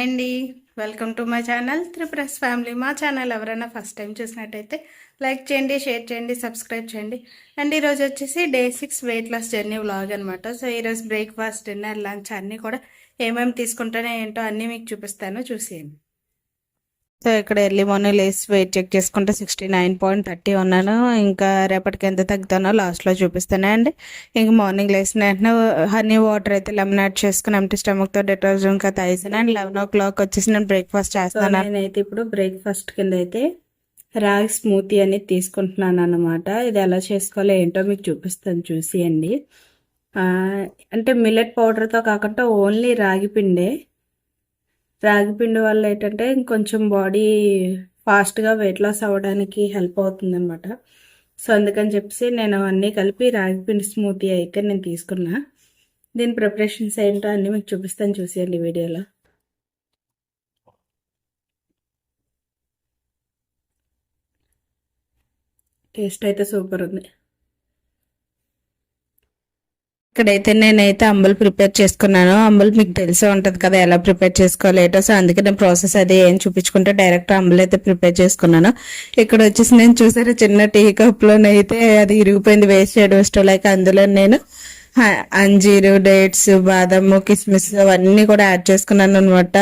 Hi అండి, welcome to my channel Tripura's family. మా channel ఎవరైనా ఫస్ట్ టైం చూసినట్టయితే లైక్ చేయండి, షేర్ చేయండి, సబ్స్క్రైబ్ చేయండి. అండ్ ఈరోజు వచ్చేసి day 6 weight loss journey vlog అనమాట. సో ఈరోజు బ్రేక్ఫాస్ట్, డిన్నర్, లంచ్ అన్నీ కూడా ఏమేమి తీసుకుంటానో ఏంటో అన్నీ మీకు చూపిస్తాను, చూసేయండి. సో ఇక్కడ ఎర్లీ మార్నింగ్ లేసి వెయిట్ చెక్ చేసుకుంటే 69.30 ఉన్నాను. ఇంకా రేపటికి ఎంత తగ్గుతానో లాస్ట్లో చూపిస్తాను. అండ్ ఇంకా మార్నింగ్ లేసిన వెంటనే హనీ వాటర్ అయితే లెమన్ యాడ్ చేసుకుని ఎంటీ స్టమక్తో డిటర్జెంట్ ఇంకా తాగేసాను. అండ్ 11 o'clock వచ్చేసి నేను బ్రేక్ఫాస్ట్ చేస్తాను. నేనైతే ఇప్పుడు బ్రేక్ఫాస్ట్ కింద అయితే రాగి స్మూతీ అనేది తీసుకుంటున్నాను అనమాట. ఇది ఎలా చేసుకోవాలో ఏంటో మీకు చూపిస్తాను, చూసేయండి. అంటే మిల్లెట్ పౌడర్తో కాకుండా ఓన్లీ రాగి పిండే. రాగి పిండి వల్ల ఏంటంటే ఇంకొంచెం బాడీ ఫాస్ట్గా వెయిట్ లాస్ అవ్వడానికి హెల్ప్ అవుతుంది అనమాట. సో అందుకని చెప్పేసి నేను అన్నీ కలిపి రాగి పిండి స్మూతీ అయితే నేను తీసుకున్నా. దీని ప్రిపరేషన్స్ ఏంటో అన్నీ మీకు చూపిస్తాను, చూసేయండి వీడియోలో. టేస్ట్ అయితే సూపర్ ఉంది. ఇక్కడైతే నేనైతే అంబలు ప్రిపేర్ చేసుకున్నాను. అంబలు మీకు తెలిసే ఉంటుంది కదా ఎలా ప్రిపేర్ చేసుకోలేటో. సో అందుకే నేను ప్రాసెస్ అది ఏం చూపించుకుంటే డైరెక్ట్ అంబలు అయితే ప్రిపేర్ చేసుకున్నాను. ఇక్కడ వచ్చేసి నేను చూసాను చిన్న టీ కప్లోనైతే అది ఇరిగిపోయింది, వేస్ట్ చేయడం ఇష్టం లేక అందులో నేను అంజీరు, డేట్స్, బాదము, కిస్మిస్ అవన్నీ కూడా యాడ్ చేసుకున్నాను అనమాట.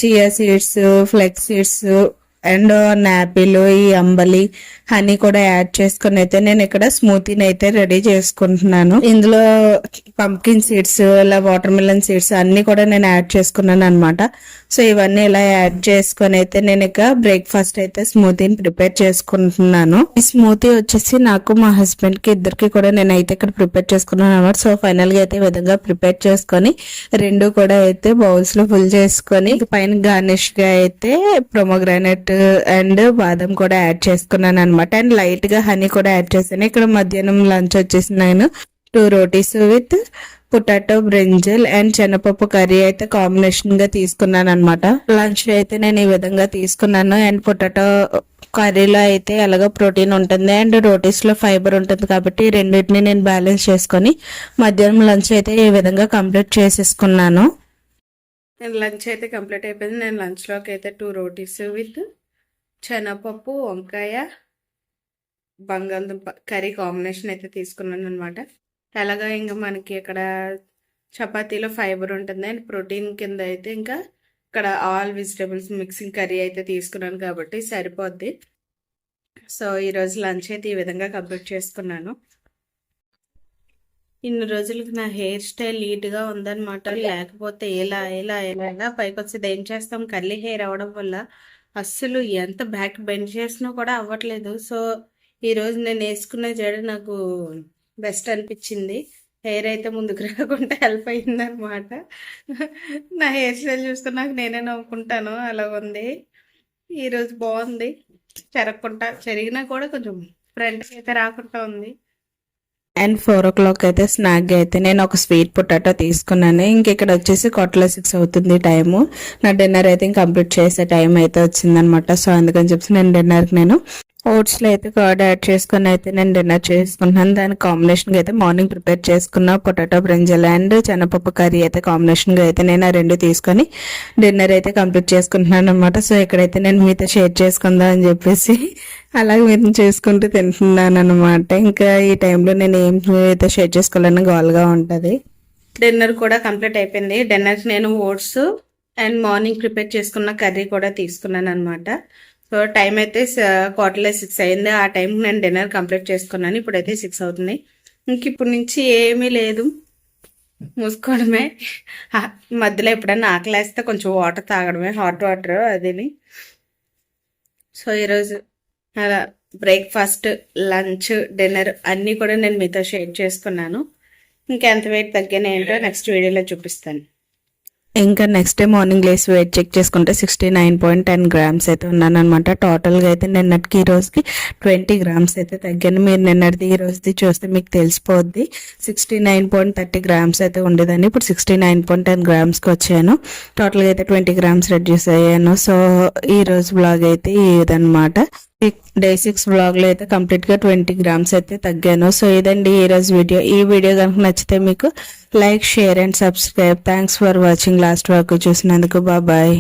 Chia seeds, flax seeds and నాపిల్, ఈ అంబలి, హనీ కూడా యాడ్ చేసుకుని అయితే నేను ఇక్కడ స్మూతీని అయితే రెడీ చేసుకుంటున్నాను. ఇందులో పంప్కిన్ సీడ్స్, ఇలా వాటర్ మిలన్ సీడ్స్ అన్ని కూడా నేను యాడ్ చేసుకున్నాను అనమాట. సో ఇవన్నీ ఇలా యాడ్ చేసుకుని అయితే నేను ఇక బ్రేక్ఫాస్ట్ అయితే స్మూతీని ప్రిపేర్ చేసుకుంటున్నాను. ఈ స్మూతీ వచ్చేసి నాకు, మా హస్బెండ్ కి ఇద్దరికి కూడా నేనైతే ఇక్కడ ప్రిపేర్ చేసుకున్నాను అనమాట. సో ఫైనల్ గా అయితే ఈ విధంగా ప్రిపేర్ చేసుకొని రెండు కూడా అయితే బౌల్స్ లో ఫుల్ చేసుకొని పైన గార్నిష్ గా అయితే ప్రొమోగ్రానైట్ అండ్ బాదం కూడా యాడ్ చేసుకున్నాను అనమాట. అండ్ లైట్ గా హనీ కూడా యాడ్ చేశాను. ఇక్కడ మధ్యాహ్నం లంచ్ వచ్చేసి నేను 2 rotis with potato, brinjal and శనగపప్పు కర్రీ అయితే కాంబినేషన్ గా తీసుకున్నాను అనమాట. లంచ్ అయితే నేను ఈ విధంగా తీసుకున్నాను. అండ్ పొటాటో కర్రీలో అయితే ఎలాగో ప్రోటీన్ ఉంటుంది అండ్ రోటీస్ లో ఫైబర్ ఉంటుంది కాబట్టి రెండింటిని నేను బ్యాలెన్స్ చేసుకొని మధ్యాహ్నం లంచ్ అయితే ఈ విధంగా కంప్లీట్ చేసేసుకున్నాను. నేను లంచ్ అయితే కంప్లీట్ అయిపోయింది. నేను లంచ్లోకి అయితే 2 రోటీస్ విత్ శనగపప్పు, వంకాయ, బంగాళదుంప కర్రీ కాంబినేషన్ అయితే తీసుకున్నాను అనమాట. ఎలాగా ఇంకా మనకి ఇక్కడ చపాతీలో ఫైబర్ ఉంటుంది అండ్ ప్రోటీన్ కింద అయితే ఇంకా ఇక్కడ ఆల్ వెజిటేబుల్స్ మిక్సింగ్ కర్రీ అయితే తీసుకున్నాను కాబట్టి సరిపోద్ది. సో ఈరోజు లంచ్ అయితే ఈ విధంగా కంప్లీట్ చేసుకున్నాను. ఇన్ని రోజులకి నా హెయిర్ స్టైల్ నీట్గా ఉందన్నమాట. లేకపోతే ఎలా పైకి వచ్చేది ఏం చేస్తాం, కర్లీ హెయిర్ అవడం వల్ల అస్సలు ఎంత బ్యాక్ బెండ్ చేసినా కూడా అవ్వట్లేదు. సో ఈరోజు నేను వేసుకున్న జడ నాకు బెస్ట్ అనిపించింది. హెయిర్ అయితే ముందుకు రాకుండా హెల్ప్ అయింది అనమాట. నా హెయిర్ స్టైల్ చూసుకున్నాక నేనే నవ్వుకుంటాను, అలా ఉంది. ఈరోజు బాగుంది, చెరిగినా కూడా కొంచెం ఫ్రంట్ అయితే రాకుండా ఉంది. అండ్ 4 o'clock అయితే స్నాక్ అయితే నేను ఒక స్వీట్ పొటాటో తీసుకున్నాను. ఇంక ఇక్కడ వచ్చేసి 6:15 అవుతుంది టైము. నా డిన్నర్ అయితే కంప్లీట్ చేసే టైం అయితే వచ్చిందనమాట. సో అందుకని చెప్పి నేను డిన్నర్కి నేను ఓట్స్లో అయితే కర్డ్ యాడ్ చేసుకుని అయితే నేను డిన్నర్ చేసుకుంటున్నాను. దాని కాంబినేషన్గా అయితే మార్నింగ్ ప్రిపేర్ చేసుకున్న పొటాటో, బ్రింజల్ అండ్ శనగపప్పు కర్రీ అయితే కాంబినేషన్గా అయితే నేను ఆ రెండు తీసుకొని డిన్నర్ అయితే కంప్లీట్ చేసుకుంటున్నాను అనమాట. సో ఇక్కడైతే నేను మీతో షేర్ చేసుకుందాం అని చెప్పేసి అలాగే మీరు చేసుకుంటూ తింటున్నాను అనమాట. ఇంకా ఈ టైంలో నేను ఏం అయితే షేర్ చేసుకోవాలని గోల్గా ఉంటుంది. డిన్నర్ కూడా కంప్లీట్ అయిపోయింది. డిన్నర్కి నేను ఓట్స్ అండ్ మార్నింగ్ ప్రిపేర్ చేసుకున్న కర్రీ కూడా తీసుకున్నాను అనమాట. సో టైం అయితే 5:45 అయింది. ఆ టైంకి నేను డిన్నర్ కంప్లీట్ చేసుకున్నాను. ఇప్పుడైతే 6 అవుతుంది. ఇంక ఇప్పుడు నుంచి ఏమీ లేదు, మూసుకోవడమే. మధ్యలో ఎప్పుడైనా ఆకలేస్తే కొంచెం వాటర్ తాగడమే, హాట్ వాటర్ అదిని. సో ఈరోజు బ్రేక్ఫాస్ట్, లంచ్, డిన్నర్ అన్నీ కూడా నేను మీతో షేర్ చేసుకున్నాను. ఇంకెంత వెయిట్ తగ్గాను ఏంటో నెక్స్ట్ వీడియోలో చూపిస్తాను. ఇంకా నెక్స్ట్ డే మార్నింగ్ లేసి వెయిట్ చెక్ చేసుకుంటే 69.10 grams అయితే ఉన్నాను అనమాట. టోటల్గా అయితే నిన్నటికి ఈ రోజుకి 20 grams అయితే తగ్గాను. మీరు నిన్నటిది ఈ రోజుది చూస్తే మీకు తెలిసిపోద్ది. 69.30 grams అయితే ఉండేదాన్ని, ఇప్పుడు 69.10 gramsకి వచ్చాను. టోటల్గా అయితే 20 grams రెడ్యూస్ అయ్యాను. సో ఈ రోజు బ్లాగ్ అయితే ఇదనమాట. డే 6 వ్లాగ్లో అయితే కంప్లీట్గా 20 grams అయితే తగ్గాను. సో ఇదండి ఈరోజు వీడియో. ఈ వీడియో కనుక నచ్చితే మీకు like, share and subscribe. Thanks for watching last వరకు చూసినందుకు. బాయ్.